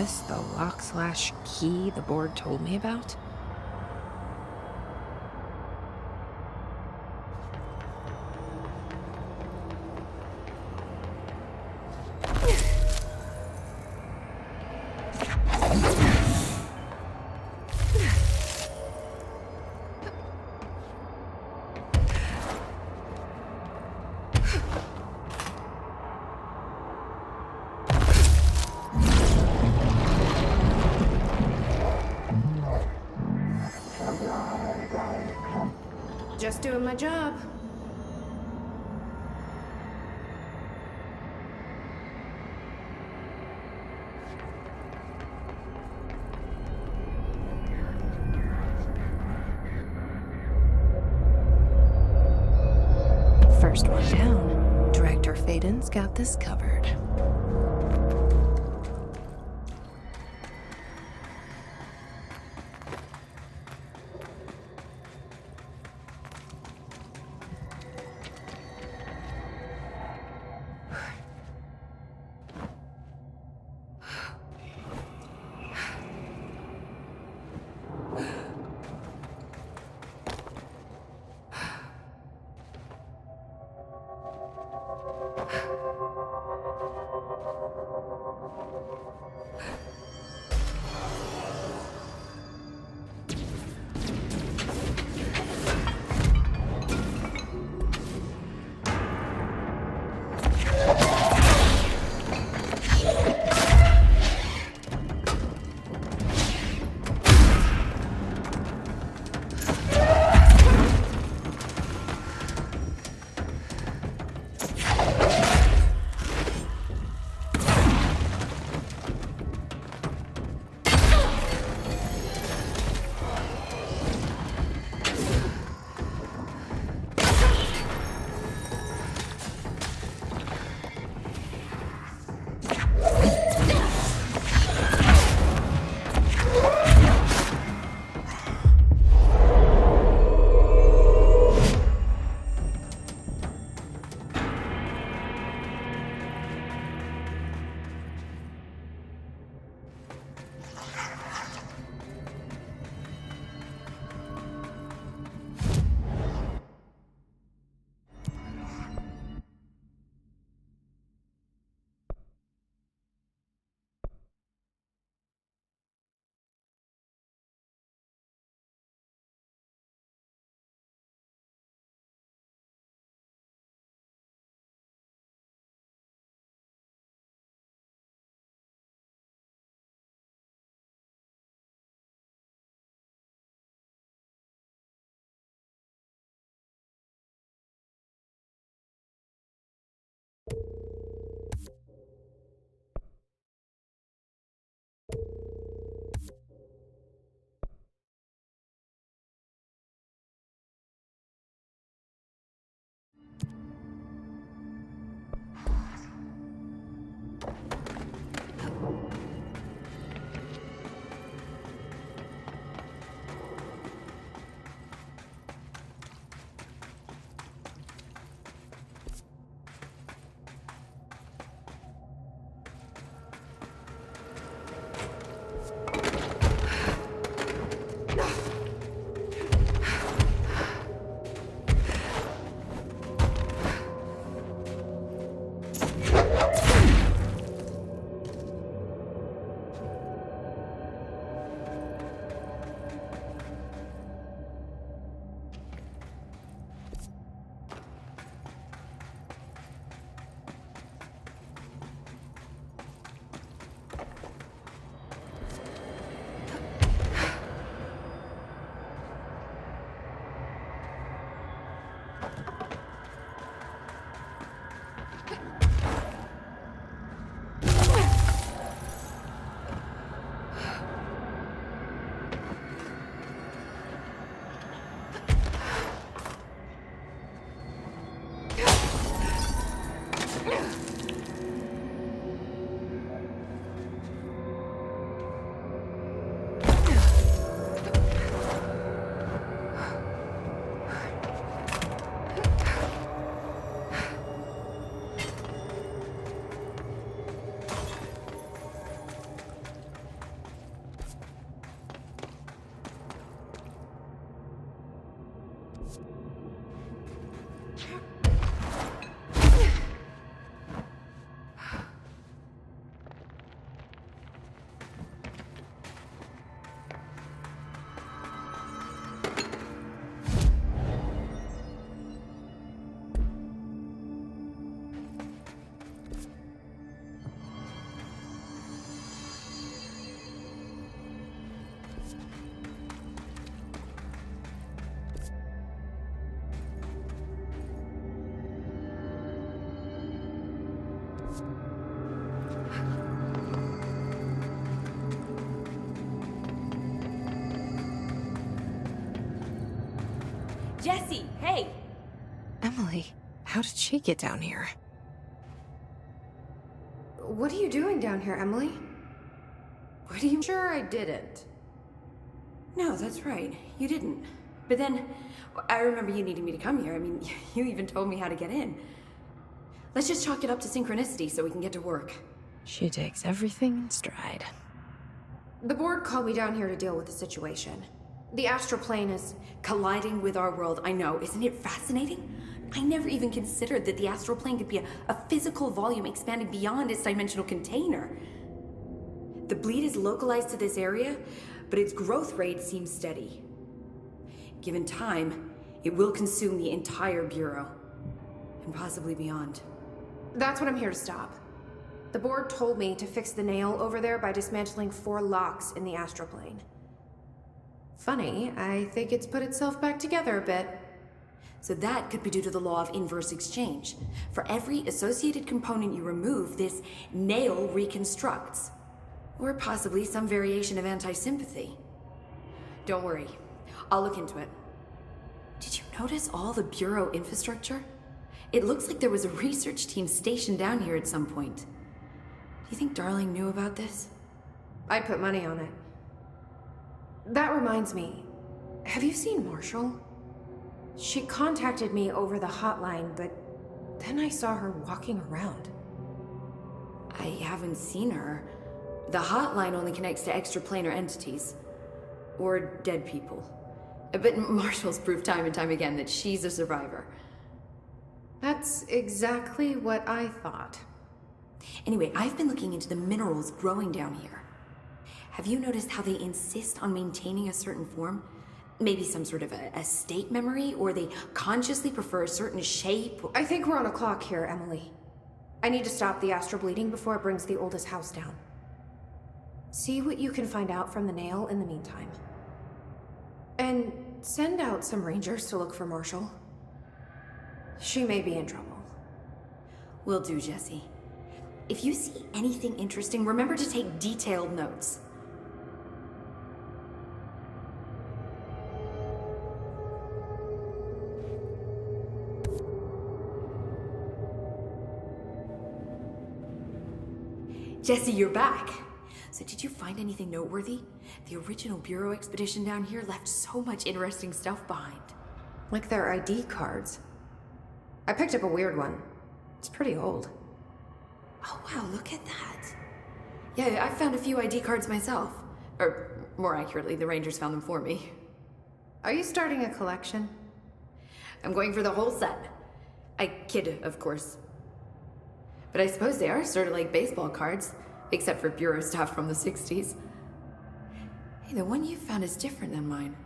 this the lock/key the board told me about? Just doing my job. First one down. Director Faden's got this covered. Jesse, hey! Emily, how did she get down here? What are you doing down here, Emily? What are you sure I didn't? No, that's right. You didn't. But then, I remember you needing me to come here. I mean, you even told me how to get in. Let's just chalk it up to synchronicity so we can get to work. She takes everything in stride. The board called me down here to deal with the situation. The astral plane is Colliding with our world, I know. Isn't it fascinating? I never even considered that the astral plane could be a physical volume expanding beyond its dimensional container. The bleed is localized to this area, but its growth rate seems steady. Given time, it will consume the entire Bureau, and possibly beyond. That's what I'm here to stop. The board told me to fix the nail over there by dismantling 4 locks in the astral plane. Funny, I think it's put itself back together a bit. So that could be due to the law of inverse exchange. For every associated component you remove, this nail reconstructs. Or possibly some variation of anti-sympathy. Don't worry, I'll look into it. Did you notice all the Bureau infrastructure? It looks like there was a research team stationed down here at some point. Do you think Darling knew about this? I'd put money on it. That reminds me, have you seen Marshall? She contacted me over the hotline, but then I saw her walking around. I haven't seen her. The hotline only connects to extraplanar entities. Or dead people. But Marshall's proved time and time again that she's a survivor. That's exactly what I thought. Anyway, I've been looking into the minerals growing down here. Have you noticed how they insist on maintaining a certain form? Maybe some sort of a state memory, or they consciously prefer a certain shape? I think we're on a clock here, Emily. I need to stop the astral bleeding before it brings the oldest house down. See what you can find out from the nail in the meantime. And send out some rangers to look for Marshall. She may be in trouble. Will do, Jesse. If you see anything interesting, remember to take detailed notes. Jesse, you're back. So did you find anything noteworthy? The original Bureau expedition down here left so much interesting stuff behind. Like their ID cards. I picked up a weird one. It's pretty old. Oh wow, look at that. Yeah, I found a few ID cards myself. Or, more accurately, the Rangers found them for me. Are you starting a collection? I'm going for the whole set. I kid, of course. But I suppose they are sort of like baseball cards, except for Bureau stuff from the 60s. Hey, the one you found is different than mine.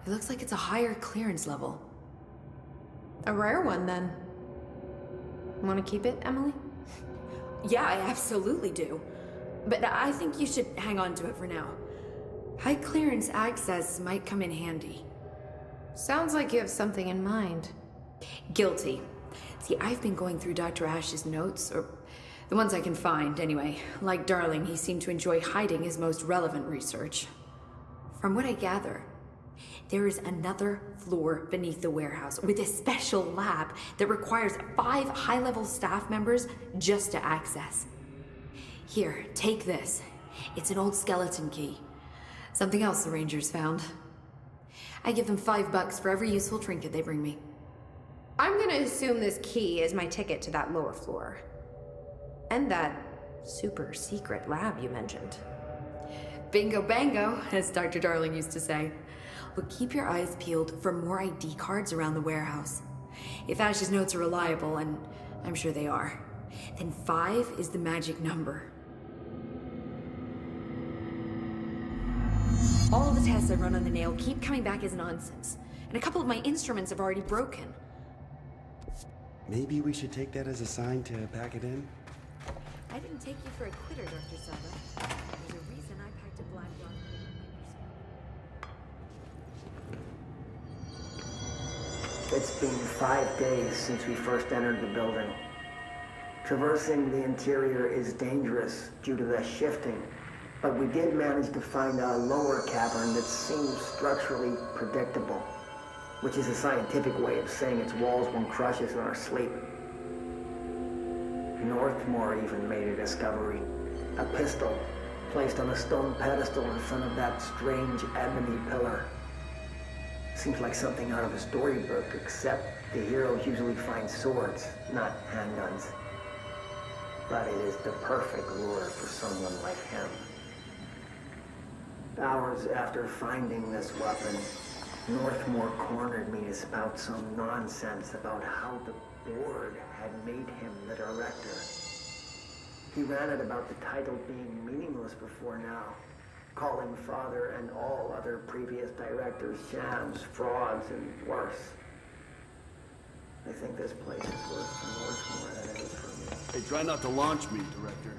It looks like it's a higher clearance level. A rare one, then. Want to keep it, Emily? Yeah, I absolutely do. But I think you should hang on to it for now. High clearance access might come in handy. Sounds like you have something in mind. Guilty. See, I've been going through Dr. Ash's notes, or the ones I can find, anyway. Like Darling, he seemed to enjoy hiding his most relevant research. From what I gather, there is another floor beneath the warehouse with a special lab that requires 5 high-level staff members just to access. Here, take this. It's an old skeleton key. Something else the Rangers found. I give them $5 for every useful trinket they bring me. I'm gonna assume this key is my ticket to that lower floor. And that super secret lab you mentioned. Bingo bango, as Dr. Darling used to say. But keep your eyes peeled for more ID cards around the warehouse. If Ash's notes are reliable, and I'm sure they are, then 5 is the magic number. All the tests I run on the nail keep coming back as nonsense, and a couple of my instruments have already broken. Maybe we should take that as a sign to pack it in? I didn't take you for a quitter, Dr. Saba. There's a reason I packed a black rock. It's been 5 days since we first entered the building. Traversing the interior is dangerous due to the shifting, but we did manage to find a lower cavern that seems structurally predictable, which is a scientific way of saying its walls won't crush us in our sleep. Northmore even made a discovery. A pistol placed on a stone pedestal in front of that strange ebony pillar. Seems like something out of a storybook, except the heroes usually find swords, not handguns. But it is the perfect lure for someone like him. Hours after finding this weapon, Northmore cornered me to spout some nonsense about how the board had made him the director. He ranted about the title being meaningless before now, calling Father and all other previous directors shams, frauds, and worse. I think this place is worse for Northmore than it is for me. Hey, try not to launch me, Director.